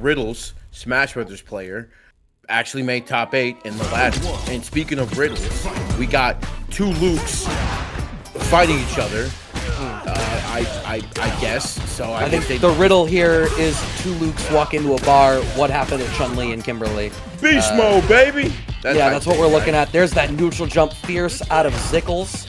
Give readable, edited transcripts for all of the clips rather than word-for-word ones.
Riddles, Smash Brothers player, actually made top 8 in the last one. And speaking of Riddles, we got 2 Lukes fighting each other. I guess. So I think the riddle here is 2 Lukes walk into a bar. What happened to Chun-Li and Kimberly? Beast mode, baby! That's what we're looking at. There's that neutral jump fierce out of Zykles.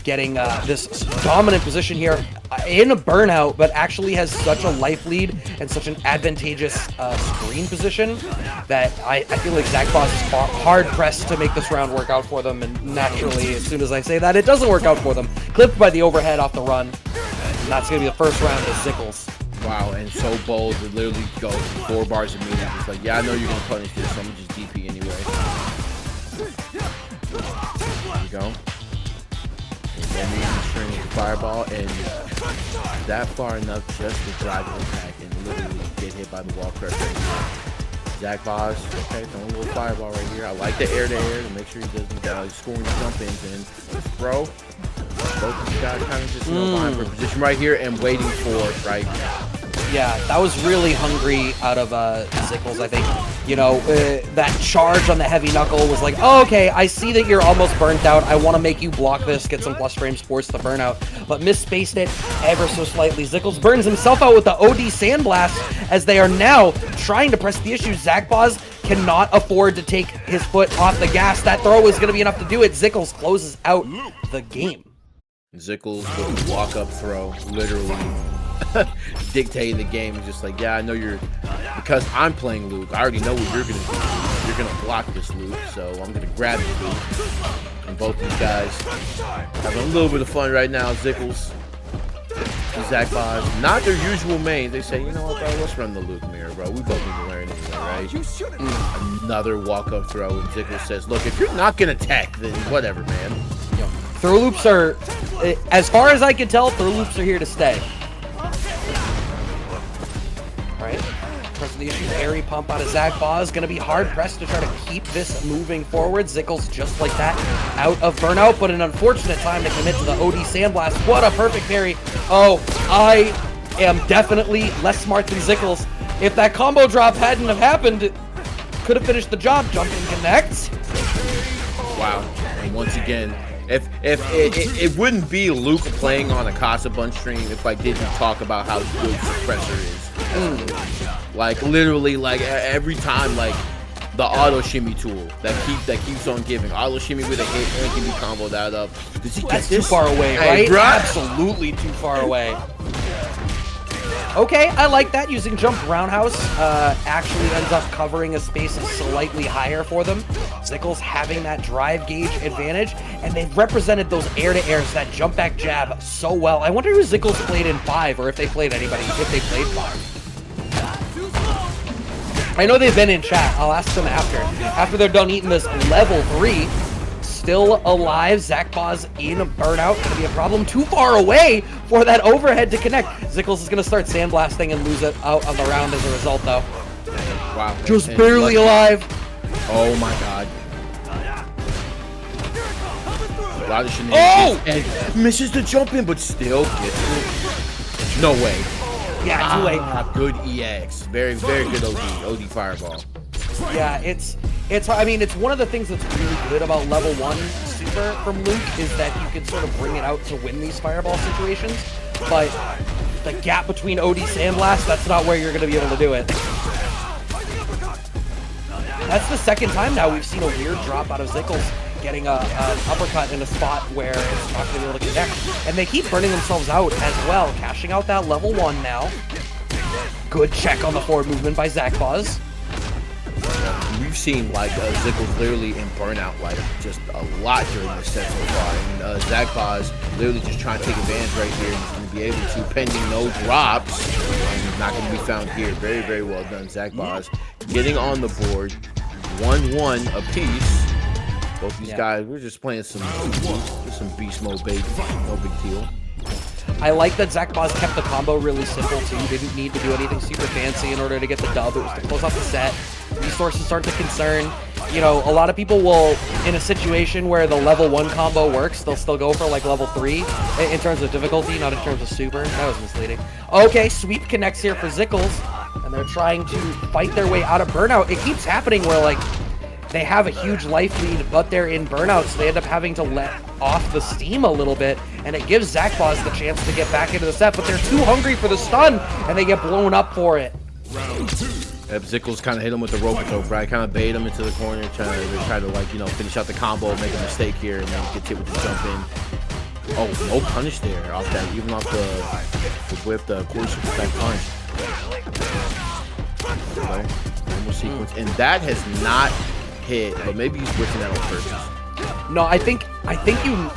Getting this dominant position here in a burnout, but actually has such a life lead and such an advantageous screen position that I feel like Zackbozz is hard-pressed to make this round work out for them, and naturally, as soon as I say that, it doesn't work out for them. Clipped by the overhead off the run, and that's going to be the first round of Zykles. Wow, and so bold to literally go 4 bars immediately. It's like, yeah, I know you're going to punish this, so I'm going to just DP anyway. There we go. And then string with the fireball, and that far enough just to drive the attack and literally get hit by the wall crush right here. Zackbozz, okay, throwing a little fireball right here. I like the air-to-air to make sure he doesn't scoring jump-ins, and throw. Both of these guys kind of just vying for position right here and waiting for it right now. Yeah, that was really hungry out of Zykles, I think. You know, that charge on the heavy knuckle was like, oh, okay, I see that you're almost burnt out. I want to make you block this, get some plus frames, force the burnout. But misspaced it ever so slightly. Zykles burns himself out with the OD Sandblast as they are now trying to press the issue. Zackbozz cannot afford to take his foot off the gas. That throw is going to be enough to do it. Zykles closes out the game. Zykles with a walk-up throw, literally dictating the game. Is just like, yeah, I know you're, because I'm playing Luke, I already know what you're gonna do. You're gonna block this Luke, so I'm gonna grab the Luke. And both these guys having a little bit of fun right now. Zykles and Zackbozz, not their usual main. They say, you know what, bro, let's run the Luke mirror, bro. We both need to learn anyway, right? Another walk-up throw, and Zykles says, look, if you're not gonna tech, then whatever, man. Throw loops are, as far as I can tell, throw loops are here to stay. Right, pressing the issue, airy pump out of Zackbozz. Going to be hard pressed to try to keep this moving forward. Zykles just like that, out of burnout, but an unfortunate time to commit to the OD Sandblast. What a perfect parry. Oh, I am definitely less smart than Zykles. If that combo drop hadn't have happened, it could have finished the job. Jumping connects. Wow, and once again, If it wouldn't be Luke playing on a CasaBunch stream if I didn't talk about how good Suppressor is. Like literally, like every time, like the auto shimmy tool that keeps on giving. Auto shimmy with a hit and can be comboed out of. Does he get That's this? Too far away, right? Hey, absolutely too far away. Okay, I like that. Using jump roundhouse actually ends up covering a space slightly higher for them. Zykles having that drive gauge advantage, and they've represented those air-to-airs, that jump back jab so well. I wonder who Zykles played in 5, or if they played anybody, if they played 5. I know they've been in chat. I'll ask them after they're done eating this level 3. Still alive. Zackbozz in a burnout. Gonna be a problem. Too far away for that overhead to connect. Zykles is gonna start sandblasting and lose it out of the round as a result, though. Wow. Just barely alive. Oh my god. A lot of shenanigans. Oh! And misses the jump in, but still gets it. No way. Yeah, too late. Good EX. Very, very good OD fireball. Yeah, it's I mean, it's one of the things that's really good about level 1 super from Luke is that you can sort of bring it out to win these fireball situations, but the gap between OD Sandblast, that's not where you're going to be able to do it. That's the second time now we've seen a weird drop out of Zykles getting an uppercut in a spot where it's not going to be able to connect, and they keep burning themselves out as well, cashing out that level 1 now. Good check on the forward movement by Zackbozz. We've seen like Zykles literally in burnout like just a lot during this set so far, and Zackbozz literally just trying to take advantage right here. He's going to be able to, pending no drops, and he's not going to be found here. Very, very well done, Zackbozz getting on the board, 1-1 apiece. Both these guys, we're just playing some beast mode, baby. No big deal. I like that Zackbozz kept the combo really simple too. You didn't need to do anything super fancy in order to get the dub. It was to close off the set. Resources aren't the concern. You know, a lot of people will, in a situation where the level 1 combo works, they'll still go for like level 3 in terms of difficulty, not in terms of super. That was misleading. Okay, sweep connects here for Zykles. and they're trying to fight their way out of burnout. It keeps happening where, like, they have a huge life lead, but they're in burnout, so they end up having to let off the steam a little bit, and it gives Zackbozz the chance to get back into the set, but they're too hungry for the stun, and they get blown up for it. Zykles kind of hit him with the rope though, right? Kind of bait him into the corner, try to like, you know, finish out the combo, make a mistake here, and then gets hit with the jump in. Oh, no punish there off that, even off the whip, the course back punch. Okay, normal sequence, and that has not hit, but maybe he's whipping that on purpose. No, I think you...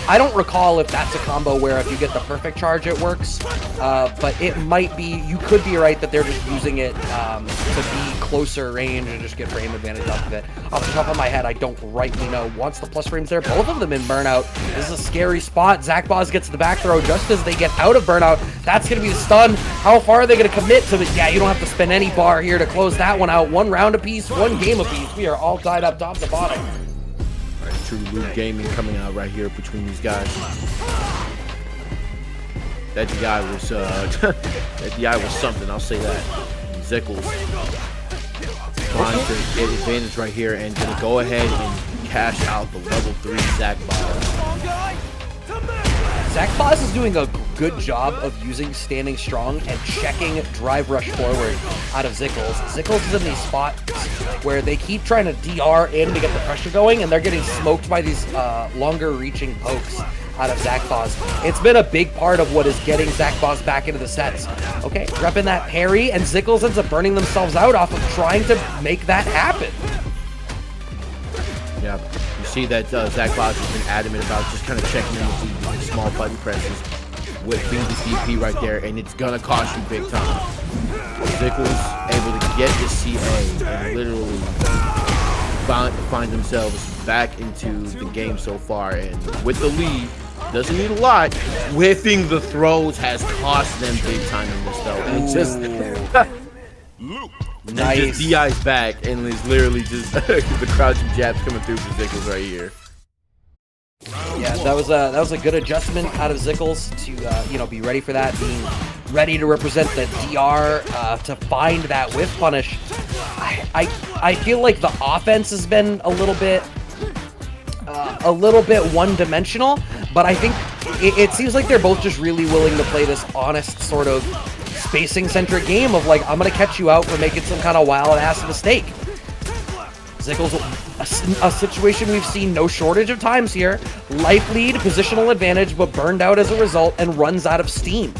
I don't recall if that's a combo where if you get the perfect charge it works, but it might be, you could be right that they're just using it to be closer range and just get frame advantage off of it. Off the top of my head, I don't rightly know. Once the plus frame's there, both of them in burnout. This is a scary spot. Zackbozz gets the back throw just as they get out of burnout. That's going to be the stun. How far are they going to commit to it? Yeah, you don't have to spend any bar here to close that one out. One round apiece, one game apiece. We are all tied up top to bottom. True Loop Gaming coming out right here between these guys. That DI was that DI was something, I'll say that. Zykles trying to get advantage right here and gonna go ahead and cash out the level 3 Zackbozz. Zackbozz is doing a good job of using standing strong and checking drive rush forward out of Zykles. Zykles is in these spots where they keep trying to DR in to get the pressure going, and they're getting smoked by these longer reaching pokes out of Zackbozz. It's been a big part of what is getting Zackbozz back into the sets. Okay, repping that parry, and Zykles ends up burning themselves out off of trying to make that happen. Yeah, you see that Zackbozz has been adamant about just kind of checking in with the small button presses, whipping the DP right there, and it's gonna cost you big time. Zykles able to get the CA and literally find themselves back into the game so far, and with the lead, doesn't need a lot. Whiffing the throws has cost them big time in this though. And just nice. And just DI's back, and it's literally just the crouching jabs coming through for Zykles right here. Yeah, that was a good adjustment out of Zykles to you know, be ready for that, being ready to represent the DR to find that whiff punish. I feel like the offense has been a little bit one-dimensional, but I think it seems like they're both just really willing to play this honest sort of spacing-centric game of like, I'm gonna catch you out for making some kind of wild-ass mistake. Zykles, a situation we've seen no shortage of times here. Life lead, positional advantage, but burned out as a result and runs out of steam.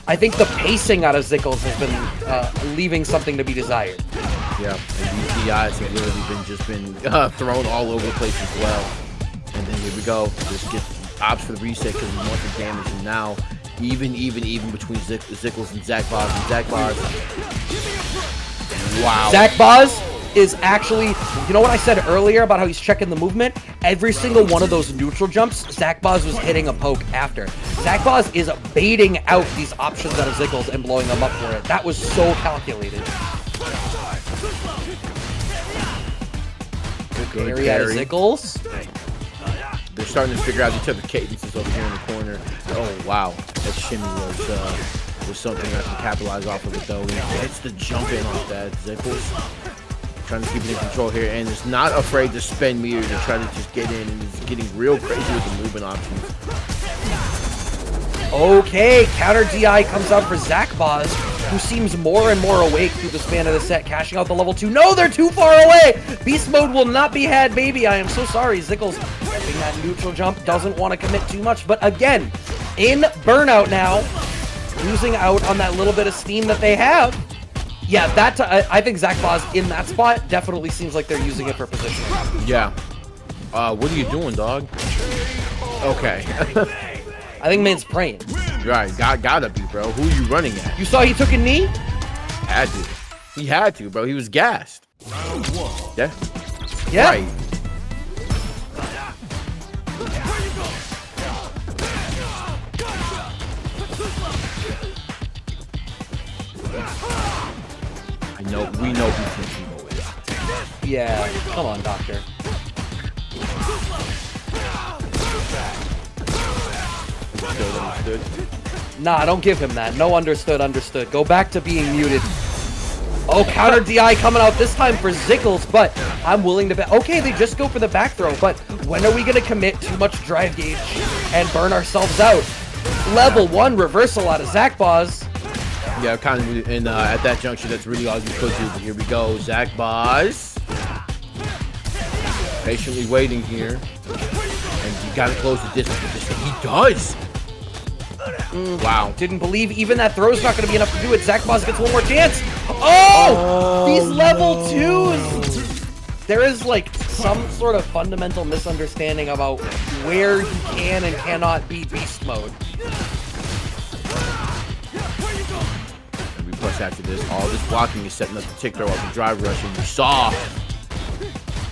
I think the pacing out of Zykles has been leaving something to be desired. Yeah, and these DIs have literally been thrown all over the place as well. And then here we go. Just get opts for the reset because we want the damage. And now, even between Zykles and Zackbozz. Wow. Zackbozz is actually, you know what I said earlier about how he's checking the movement? Every single one of those neutral jumps, Zackbozz was hitting a poke after. Zackbozz is baiting out these options out of Zykles and blowing them up for it. That was so calculated. Good parry out of Zykles. They're starting to figure out each other's cadences over here in the corner. Oh wow, that shimmy was something that can capitalize off of it though. He gets the jump in off that. Zykles trying to keep it in control here, and is not afraid to spend meters to try to just get in, and is getting real crazy with the movement options. Okay, counter DI comes out for Zackbozz, who seems more and more awake through the span of the set, cashing out the level 2. No, they're too far away! Beast mode will not be had, baby. I am so sorry. Zykles getting that neutral jump, doesn't want to commit too much, but again, in burnout now, losing out on that little bit of steam that they have. Yeah, I think Zackbozz in that spot definitely seems like they're using it for positioning. Yeah. What are you doing, dog? Okay. I think man's praying. Right, gotta be, bro. Who are you running at? You saw he took a knee? Had to. He had to, bro. He was gassed. Yeah. Yeah. Right. We know who Timo is. Yeah, come on, Doctor. Nah, don't give him that. No, understood, understood. Go back to being muted. Oh, counter DI coming out this time for Zykles, but I'm willing to bet. Okay, they just go for the back throw, but when are we going to commit too much drive gauge and burn ourselves out? Level 1 reversal out of Zackbozz. Yeah, kind of, and at that juncture, that's really all you could do. But here we go, Zackbozz. Patiently waiting here. And you gotta close the distance with this thing. He does! Wow. Didn't believe even that throw's not going to be enough to do it. Zackbozz gets one more chance. Oh! These level 2s! There is, like, some sort of fundamental misunderstanding about where you can and cannot be beast mode. And we push after this. All this blocking is setting up the tick throw off the drive rush, and you saw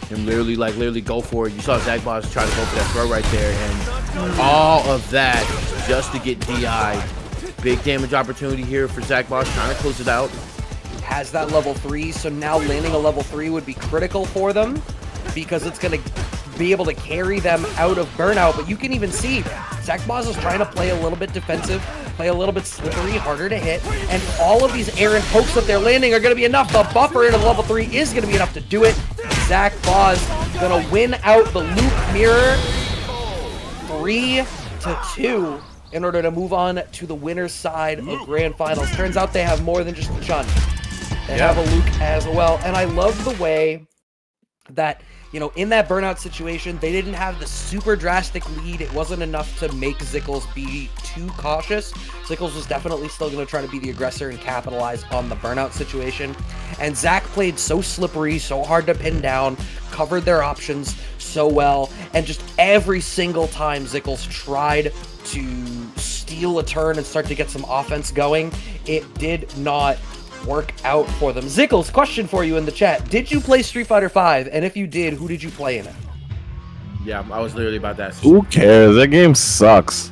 him literally go for it. You saw Zackbozz try to go for that throw right there, and all of that just to get DI. Big damage opportunity here for Zackbozz, trying to close it out. Has that level 3, so now landing a level 3 would be critical for them because it's going to be able to carry them out of burnout. But you can even see Zackbozz is trying to play a little bit defensive, play a little bit slippery, harder to hit, and all of these errant pokes that they're landing are going to be enough. The buffer into level 3 is going to be enough to do it. Zackbozz going to win out the loop mirror 3-2 in order to move on to the winner's side of Grand Finals. Turns out they have more than just a Chun. They have a Luke as well. And I love the way that, you know, in that burnout situation, they didn't have the super drastic lead. It wasn't enough to make Zykles be too cautious. Zykles was definitely still going to try to be the aggressor and capitalize on the burnout situation. And Zack played so slippery, so hard to pin down, covered their options so well. And just every single time Zykles tried to steal a turn and start to get some offense going, it did not work out for them. Zykles, question for you in the chat. Did you play Street Fighter V? And if you did, who did you play in it? Yeah, I was literally about that. Who cares? That game sucks.